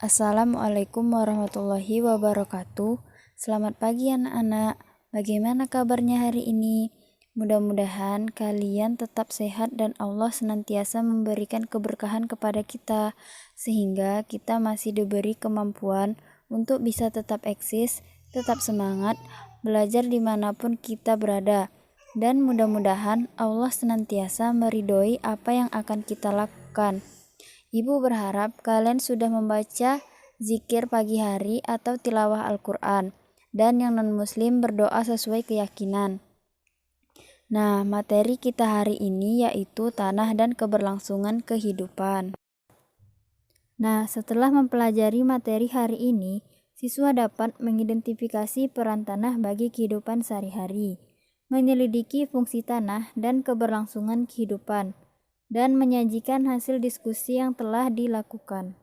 Assalamualaikum warahmatullahi wabarakatuh. Selamat pagi anak-anak. Bagaimana kabarnya hari ini? Mudah-mudahan kalian tetap sehat dan Allah senantiasa memberikan keberkahan kepada kita, sehingga kita masih diberi kemampuan untuk bisa tetap eksis, tetap semangat, belajar dimanapun kita berada. Dan mudah-mudahan Allah senantiasa meridhoi apa yang akan kita lakukan. Ibu berharap kalian sudah membaca zikir pagi hari atau tilawah Al-Quran, dan yang non-muslim berdoa sesuai keyakinan. Nah, materi kita hari ini yaitu tanah dan keberlangsungan kehidupan. Nah, setelah mempelajari materi hari ini, siswa dapat mengidentifikasi peran tanah bagi kehidupan sehari-hari, menyelidiki fungsi tanah dan keberlangsungan kehidupan, dan menyajikan hasil diskusi yang telah dilakukan.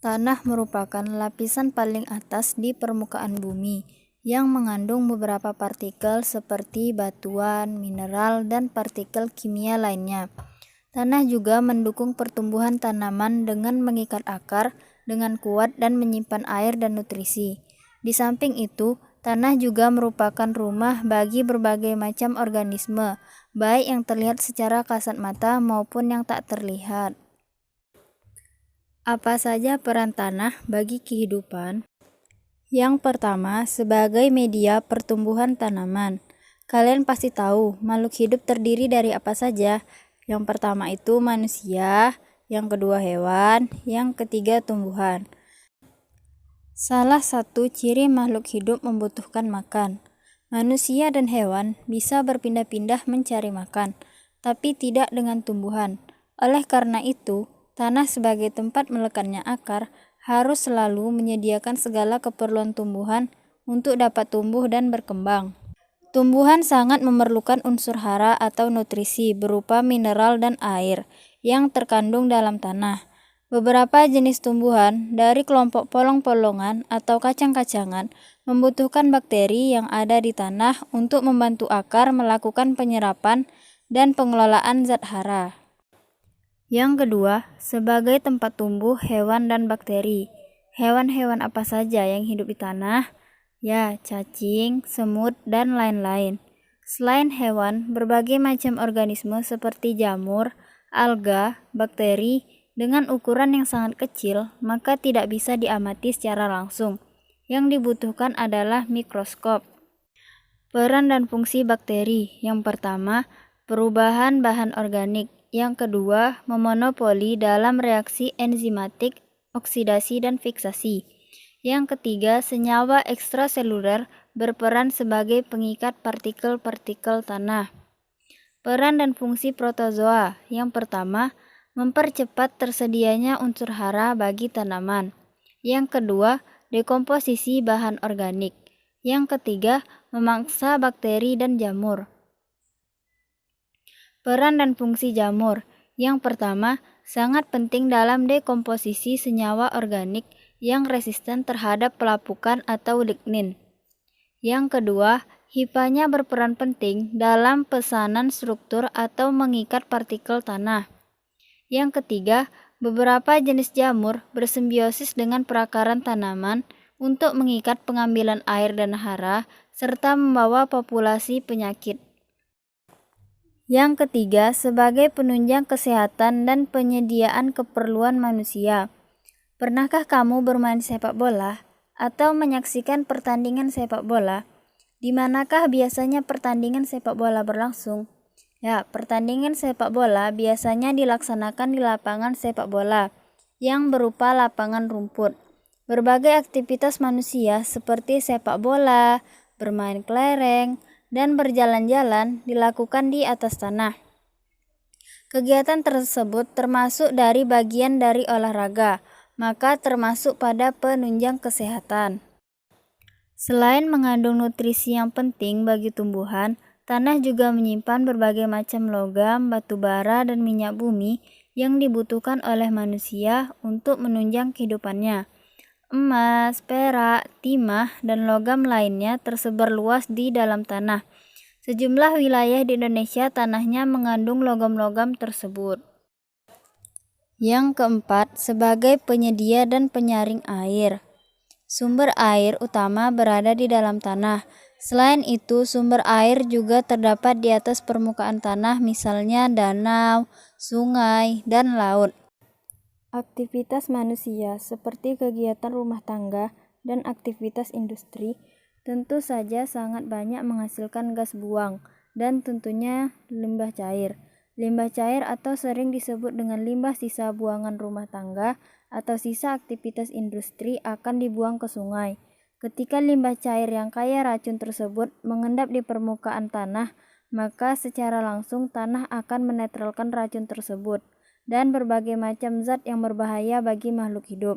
Tanah merupakan lapisan paling atas di permukaan bumi yang mengandung beberapa partikel seperti batuan, mineral, dan partikel kimia lainnya. Tanah juga mendukung pertumbuhan tanaman dengan mengikat akar dengan kuat dan menyimpan air dan nutrisi. Di samping itu, tanah juga merupakan rumah bagi berbagai macam organisme, baik yang terlihat secara kasat mata maupun yang tak terlihat. Apa saja peran tanah bagi kehidupan? Yang pertama, sebagai media pertumbuhan tanaman. Kalian pasti tahu, makhluk hidup terdiri dari apa saja? Yang pertama itu manusia, yang kedua hewan, yang ketiga tumbuhan. Salah satu ciri makhluk hidup membutuhkan makan. Manusia dan hewan bisa berpindah-pindah mencari makan, tapi tidak dengan tumbuhan. Oleh karena itu, tanah sebagai tempat melekat akar harus selalu menyediakan segala keperluan tumbuhan untuk dapat tumbuh dan berkembang. Tumbuhan sangat memerlukan unsur hara atau nutrisi berupa mineral dan air yang terkandung dalam tanah. Beberapa jenis tumbuhan dari kelompok polong-polongan atau kacang-kacangan membutuhkan bakteri yang ada di tanah untuk membantu akar melakukan penyerapan dan pengelolaan zat hara. Yang kedua, sebagai tempat tumbuh hewan dan bakteri. Hewan-hewan apa saja yang hidup di tanah? Ya, cacing, semut, dan lain-lain. Selain hewan, berbagai macam organisme seperti jamur, alga, bakteri, dengan ukuran yang sangat kecil, maka tidak bisa diamati secara langsung. Yang dibutuhkan adalah mikroskop. Peran dan fungsi bakteri. Yang pertama, perubahan bahan organik. Yang kedua, memonopoli dalam reaksi enzimatik, oksidasi, dan fiksasi. Yang ketiga, senyawa ekstraseluler berperan sebagai pengikat partikel-partikel tanah. Peran dan fungsi protozoa. Yang pertama, mempercepat tersedianya unsur hara bagi tanaman. Yang kedua, dekomposisi bahan organik. Yang ketiga, memangsa bakteri dan jamur. Peran dan fungsi jamur. Yang pertama, sangat penting dalam dekomposisi senyawa organik yang resisten terhadap pelapukan atau lignin. Yang kedua, hifanya berperan penting dalam pesanan struktur atau mengikat partikel tanah. Yang ketiga, beberapa jenis jamur bersimbiosis dengan perakaran tanaman untuk mengikat pengambilan air dan hara, serta membawa populasi penyakit. Yang ketiga, sebagai penunjang kesehatan dan penyediaan keperluan manusia. Pernahkah kamu bermain sepak bola atau menyaksikan pertandingan sepak bola? Di manakah biasanya pertandingan sepak bola berlangsung? Ya, pertandingan sepak bola biasanya dilaksanakan di lapangan sepak bola yang berupa lapangan rumput. Berbagai aktivitas manusia seperti sepak bola, bermain kelereng, dan berjalan-jalan dilakukan di atas tanah. Kegiatan tersebut termasuk dari bagian dari olahraga, maka termasuk pada penunjang kesehatan. Selain mengandung nutrisi yang penting bagi tumbuhan, tanah juga menyimpan berbagai macam logam, batu bara, dan minyak bumi yang dibutuhkan oleh manusia untuk menunjang kehidupannya. Emas, perak, timah, dan logam lainnya tersebar luas di dalam tanah. Sejumlah wilayah di Indonesia tanahnya mengandung logam-logam tersebut. Yang keempat, sebagai penyedia dan penyaring air. Sumber air utama berada di dalam tanah. Selain itu, sumber air juga terdapat di atas permukaan tanah, misalnya danau, sungai, dan laut. Aktivitas manusia seperti kegiatan rumah tangga dan aktivitas industri tentu saja sangat banyak menghasilkan gas buang dan tentunya limbah cair. Limbah cair atau sering disebut dengan limbah sisa buangan rumah tangga atau sisa aktivitas industri akan dibuang ke sungai. Ketika limbah cair yang kaya racun tersebut mengendap di permukaan tanah, maka secara langsung tanah akan menetralkan racun tersebut dan berbagai macam zat yang berbahaya bagi makhluk hidup.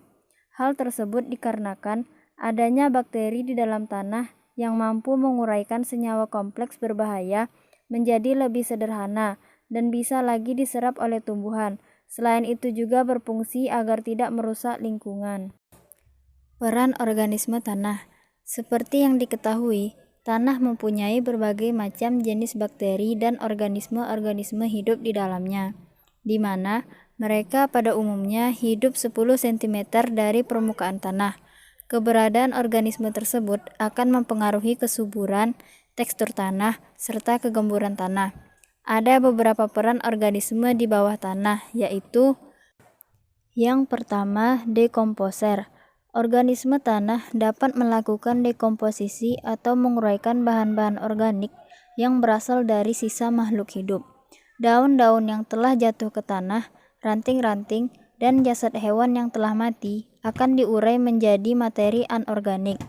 Hal tersebut dikarenakan adanya bakteri di dalam tanah yang mampu menguraikan senyawa kompleks berbahaya menjadi lebih sederhana dan bisa lagi diserap oleh tumbuhan. Selain itu juga berfungsi agar tidak merusak lingkungan. Peran organisme tanah. Seperti yang diketahui, tanah mempunyai berbagai macam jenis bakteri dan organisme-organisme hidup di dalamnya, di mana mereka pada umumnya hidup 10 cm dari permukaan tanah. Keberadaan organisme tersebut akan mempengaruhi kesuburan, tekstur tanah, serta kegemburan tanah. Ada beberapa peran organisme di bawah tanah, yaitu yang pertama, dekomposer. Organisme tanah dapat melakukan dekomposisi atau menguraikan bahan-bahan organik yang berasal dari sisa makhluk hidup. Daun-daun yang telah jatuh ke tanah, ranting-ranting, dan jasad hewan yang telah mati akan diurai menjadi materi anorganik.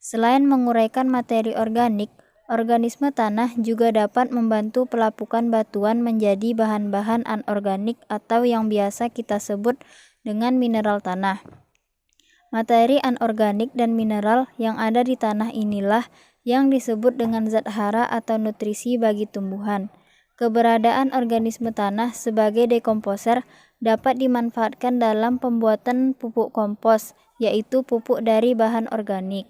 Selain menguraikan materi organik, organisme tanah juga dapat membantu pelapukan batuan menjadi bahan-bahan anorganik atau yang biasa kita sebut dengan mineral tanah. Materi anorganik dan mineral yang ada di tanah inilah yang disebut dengan zat hara atau nutrisi bagi tumbuhan. Keberadaan organisme tanah sebagai dekomposer dapat dimanfaatkan dalam pembuatan pupuk kompos, yaitu pupuk dari bahan organik.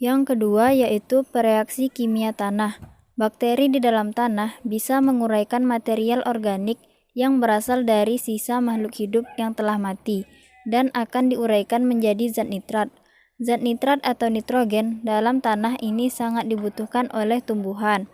Yang kedua yaitu bereaksi kimia tanah. Bakteri di dalam tanah bisa menguraikan material organik yang berasal dari sisa makhluk hidup yang telah mati dan akan diuraikan menjadi zat nitrat. Zat nitrat atau nitrogen dalam tanah ini sangat dibutuhkan oleh tumbuhan.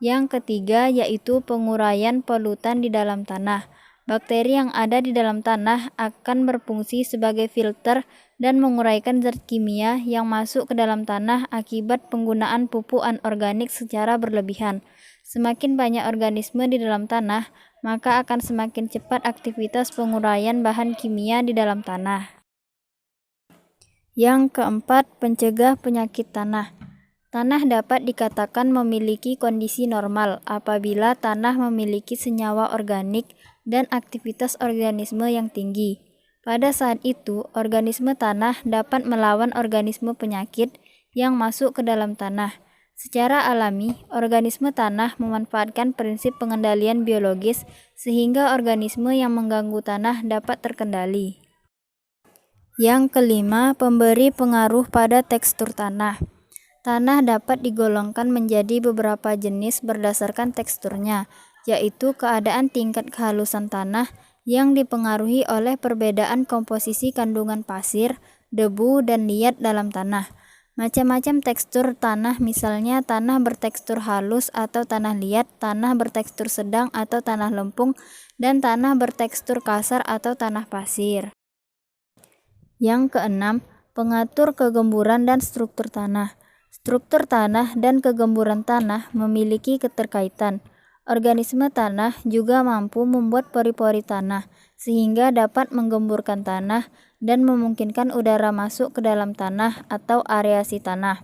Yang ketiga yaitu penguraian polutan di dalam tanah. Bakteri yang ada di dalam tanah akan berfungsi sebagai filter dan menguraikan zat kimia yang masuk ke dalam tanah akibat penggunaan pupuk anorganik secara berlebihan. Semakin banyak organisme di dalam tanah, maka akan semakin cepat aktivitas penguraian bahan kimia di dalam tanah. Yang keempat, pencegah penyakit tanah. Tanah dapat dikatakan memiliki kondisi normal apabila tanah memiliki senyawa organik dan aktivitas organisme yang tinggi. Pada saat itu, organisme tanah dapat melawan organisme penyakit yang masuk ke dalam tanah. Secara alami, organisme tanah memanfaatkan prinsip pengendalian biologis sehingga organisme yang mengganggu tanah dapat terkendali. Yang kelima, pemberi pengaruh pada tekstur tanah. Tanah dapat digolongkan menjadi beberapa jenis berdasarkan teksturnya, yaitu keadaan tingkat kehalusan tanah yang dipengaruhi oleh perbedaan komposisi kandungan pasir, debu, dan liat dalam tanah. Macam-macam tekstur tanah, misalnya tanah bertekstur halus atau tanah liat, tanah bertekstur sedang atau tanah lempung, dan tanah bertekstur kasar atau tanah pasir. Yang keenam, pengatur kegemburan dan struktur tanah. Struktur tanah dan kegemburan tanah memiliki keterkaitan. Organisme tanah juga mampu membuat pori-pori tanah, sehingga dapat menggemburkan tanah dan memungkinkan udara masuk ke dalam tanah atau areasi tanah.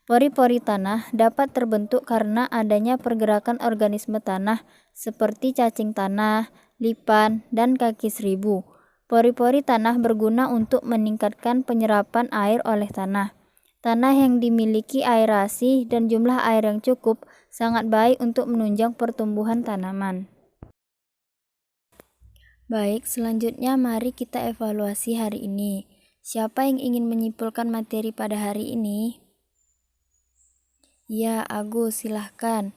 Pori-pori tanah dapat terbentuk karena adanya pergerakan organisme tanah seperti cacing tanah, lipan, dan kaki seribu. Pori-pori tanah berguna untuk meningkatkan penyerapan air oleh tanah. Tanah yang dimiliki aerasi dan jumlah air yang cukup sangat baik untuk menunjang pertumbuhan tanaman. Baik, selanjutnya mari kita evaluasi hari ini. Siapa yang ingin menyimpulkan materi pada hari ini? Ya, Agus, silahkan.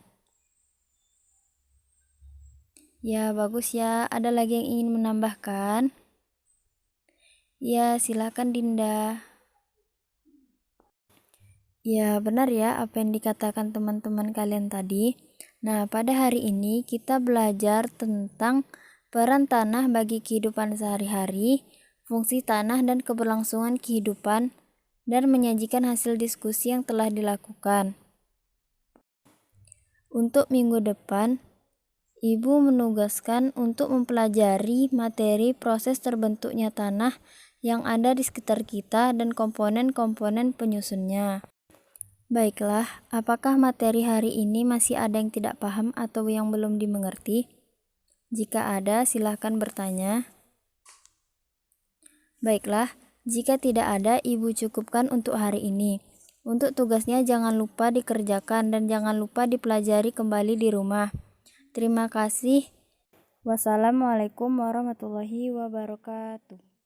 Ya, bagus ya. Ada lagi yang ingin menambahkan? Ya, silakan Dinda. Ya, benar ya apa yang dikatakan teman-teman kalian tadi. Nah, pada hari ini kita belajar tentang peran tanah bagi kehidupan sehari-hari, fungsi tanah dan keberlangsungan kehidupan, dan menyajikan hasil diskusi yang telah dilakukan. Untuk minggu depan, Ibu menugaskan untuk mempelajari materi proses terbentuknya tanah yang ada di sekitar kita dan komponen-komponen penyusunnya. Baiklah, apakah materi hari ini masih ada yang tidak paham atau yang belum dimengerti? Jika ada, silahkan bertanya. Baiklah, jika tidak ada, Ibu cukupkan untuk hari ini. Untuk tugasnya jangan lupa dikerjakan dan jangan lupa dipelajari kembali di rumah. Terima kasih. Wassalamualaikum warahmatullahi wabarakatuh.